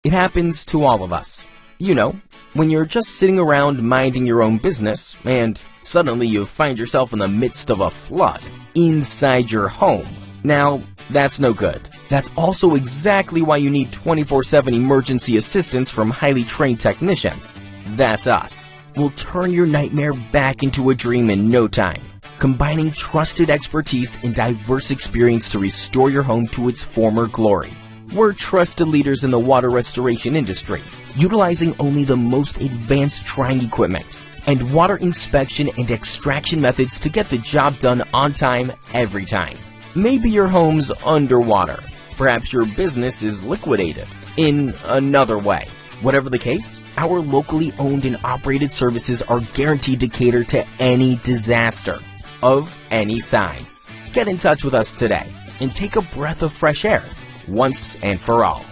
It happens to all of us. You know, when you're just sitting around minding your own business, and suddenly you find yourself in the midst of a flood inside your home. Now, that's no good. That's also exactly why you need 24/7 emergency assistance from highly trained technicians. That's us. We'll turn your nightmare back into a dream in no time, combining trusted expertise and diverse experience to restore your home to its former glory. We're trusted leaders in the water restoration industry, utilizing only the most advanced trying equipment and water inspection and extraction methods to get the job done on time every time. Maybe your home's underwater. Perhaps your business is liquidated in another way. Whatever the case, our locally owned and operated services are guaranteed to cater to any disaster of any size. Get in touch with us today and take a breath of fresh air once and for all.